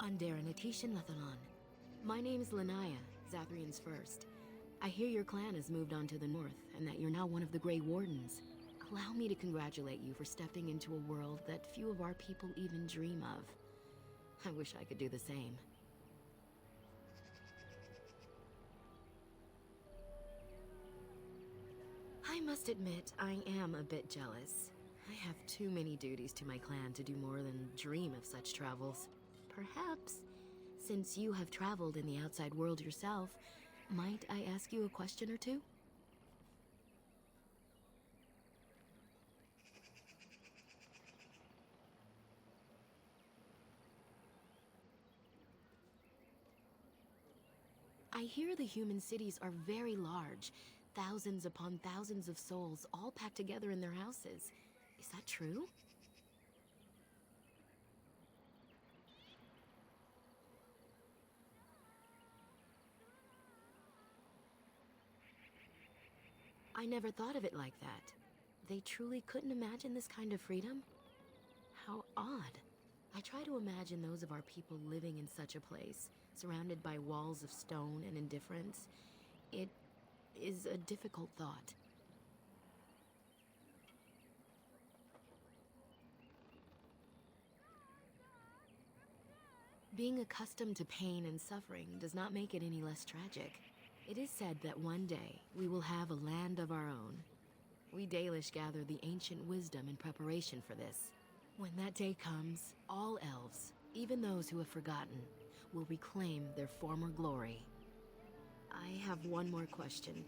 Lathalon. My name's Lanaya, Zathrian's first. I hear your clan has moved on to the north, and that you're now one of the Grey Wardens. Allow me to congratulate you for stepping into a world that few of our people even dream of. I wish I could do the same. I must admit, I am a bit jealous. I have too many duties to my clan to do more than dream of such travels. Perhaps, since you have traveled in the outside world yourself, might I ask you a question or two? I hear the human cities are very large, thousands upon thousands of souls all packed together in their houses. Is that true? I never thought of it like that. They truly couldn't imagine this kind of freedom? How odd. I try to imagine those of our people living in such a place, surrounded by walls of stone and indifference. It is a difficult thought. Being accustomed to pain and suffering does not make it any less tragic. It is said that one day we will have a land of our own. We Dalish gather the ancient wisdom in preparation for this. When that day comes, all elves, even those who have forgotten, will reclaim their former glory. I have one more question,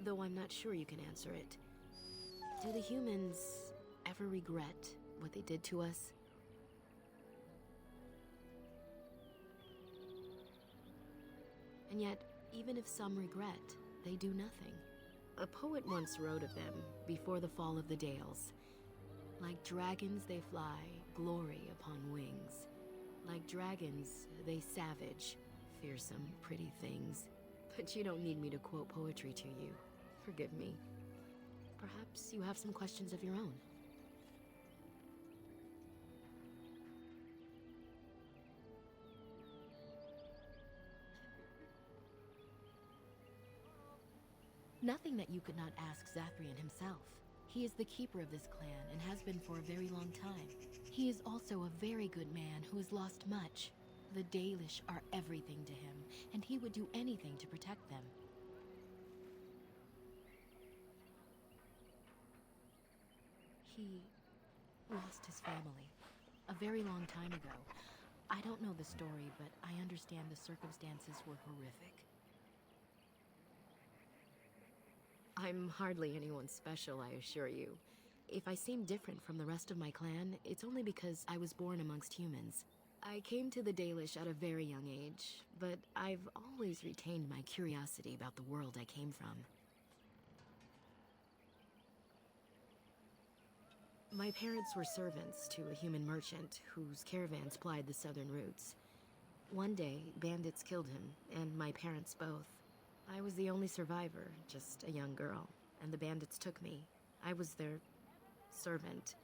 though I'm not sure you can answer it. Do the humans ever regret what they did to us? And yet, even if some regret, they do nothing. A poet once wrote of them before the fall of the Dales. Like dragons they fly, glory upon wings. Like dragons, they savage, fearsome, pretty things. But you don't need me to quote poetry to you. Forgive me. Perhaps you have some questions of your own. Nothing that you could not ask Zathrian himself. He is the keeper of this clan and has been for a very long time. He is also a very good man who has lost much. The Dalish are everything to him, and he would do anything to protect them. He lost his family a very long time ago. I don't know the story, but I understand the circumstances were horrific. I'm hardly anyone special, I assure you. If I seem different from the rest of my clan, it's only because I was born amongst humans. I came to the Dalish at a very young age, but I've always retained my curiosity about the world I came from. My parents were servants to a human merchant whose caravans plied the southern routes. One day, bandits killed him, and my parents both. I was the only survivor, just a young girl, and the bandits took me. I was their servant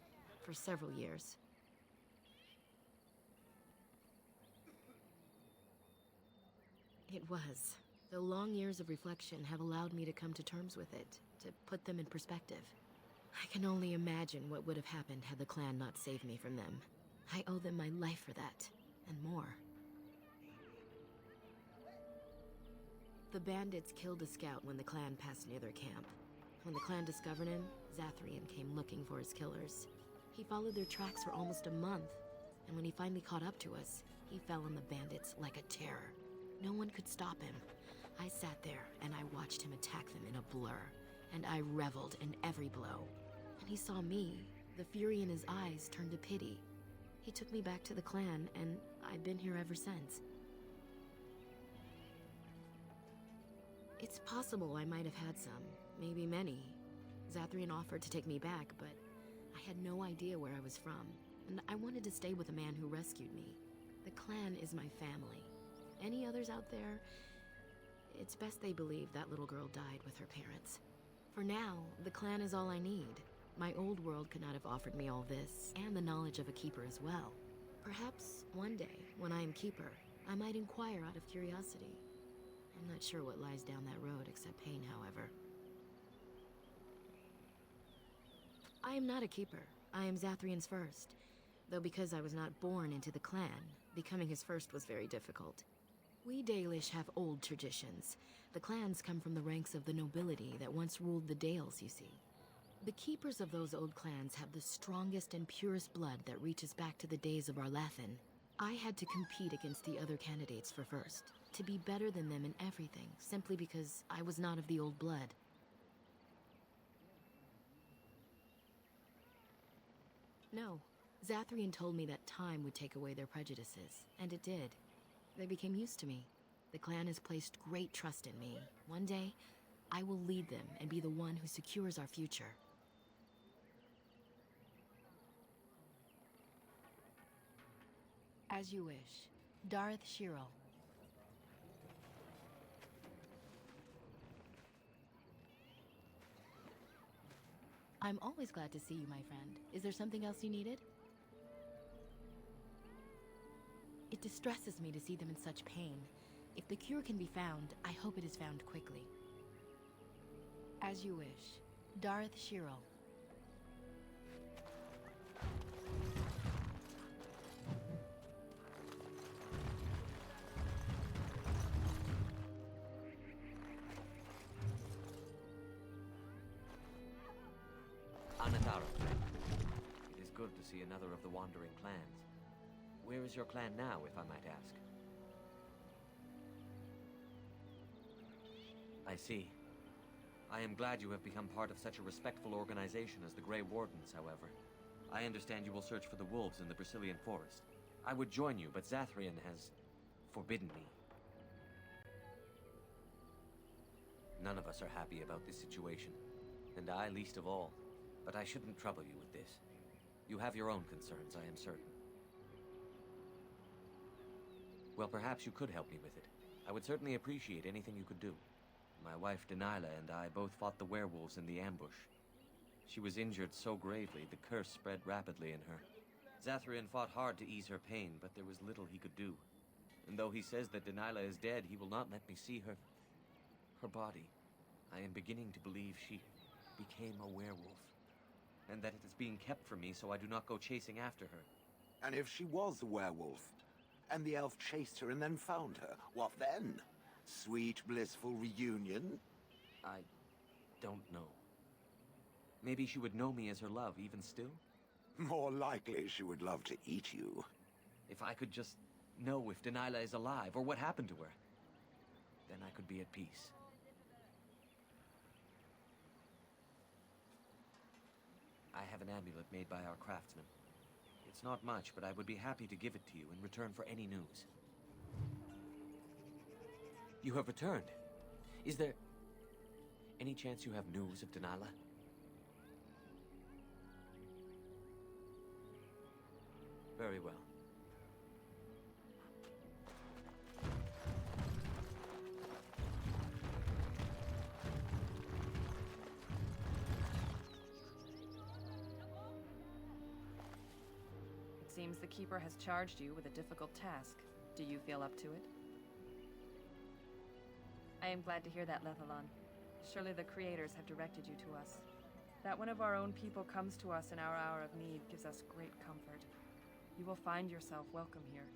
for several years. It was. The long years of reflection have allowed me to come to terms with it, to put them in perspective. I can only imagine what would have happened had the clan not saved me from them. I owe them my life for that, and more. The bandits killed a scout when the clan passed near their camp. When the clan discovered him, Zathrian came looking for his killers. He followed their tracks for almost a month, and when he finally caught up to us, he fell on the bandits like a terror. No one could stop him. I sat there and I watched him attack them in a blur, and I reveled in every blow. When he saw me, the fury in his eyes turned to pity. He took me back to the clan, and I've been here ever since. It's possible I might have had some, maybe many. Zathrian offered to take me back, but I had no idea where I was from, and I wanted to stay with the man who rescued me. The clan is my family. Any others out there? It's best they believe that little girl died with her parents. For now, the clan is all I need. My old world could not have offered me all this, and the knowledge of a keeper as well. Perhaps one day, when I am keeper, I might inquire out of curiosity. I'm not sure what lies down that road except pain, however. I am not a keeper. I am Zathrian's first. Though because I was not born into the clan, becoming his first was very difficult. We Dalish have old traditions. The clans come from the ranks of the nobility that once ruled the Dales, you see. The keepers of those old clans have the strongest and purest blood that reaches back to the days of Vallaslin. I had to compete against the other candidates for first, to be better than them in everything, simply because I was not of the old blood. No. Zathrian told me that time would take away their prejudices, and it did. They became used to me. The clan has placed great trust in me. One day, I will lead them and be the one who secures our future. As you wish. Darth Shirel. I'm always glad to see you, my friend. Is there something else you needed? It distresses me to see them in such pain. If the cure can be found, I hope it is found quickly. As you wish. Darth Shirel. Anatara. It is good to see another of the wandering clans. Where is your clan now, if I might ask? I see. I am glad you have become part of such a respectful organization as the Grey Wardens, however. I understand you will search for the wolves in the Brazilian forest. I would join you, but Zathrian has forbidden me. None of us are happy about this situation, and I least of all. But I shouldn't trouble you with this. You have your own concerns, I am certain. Well, perhaps you could help me with it. I would certainly appreciate anything you could do. My wife Delilah and I both fought the werewolves in the ambush. She was injured so gravely, the curse spread rapidly in her. Zathrian fought hard to ease her pain, but there was little he could do. And though he says that Delilah is dead, he will not let me see her body. I am beginning to believe she became a werewolf. And that it is being kept from me so I do not go chasing after her. And if she was a werewolf, and the elf chased her and then found her, what then? Sweet, blissful reunion? I don't know. Maybe she would know me as her love, even still? More likely she would love to eat you. If I could just know if Delilah is alive, or what happened to her, then I could be at peace. I have an amulet made by our craftsman. It's not much, but I would be happy to give it to you in return for any news. You have returned. Is there any chance you have news of Delilah? Very well. It seems the Keeper has charged you with a difficult task. Do you feel up to it? I am glad to hear that, Lethalon. Surely the Creators have directed you to us. That one of our own people comes to us in our hour of need gives us great comfort. You will find yourself welcome here.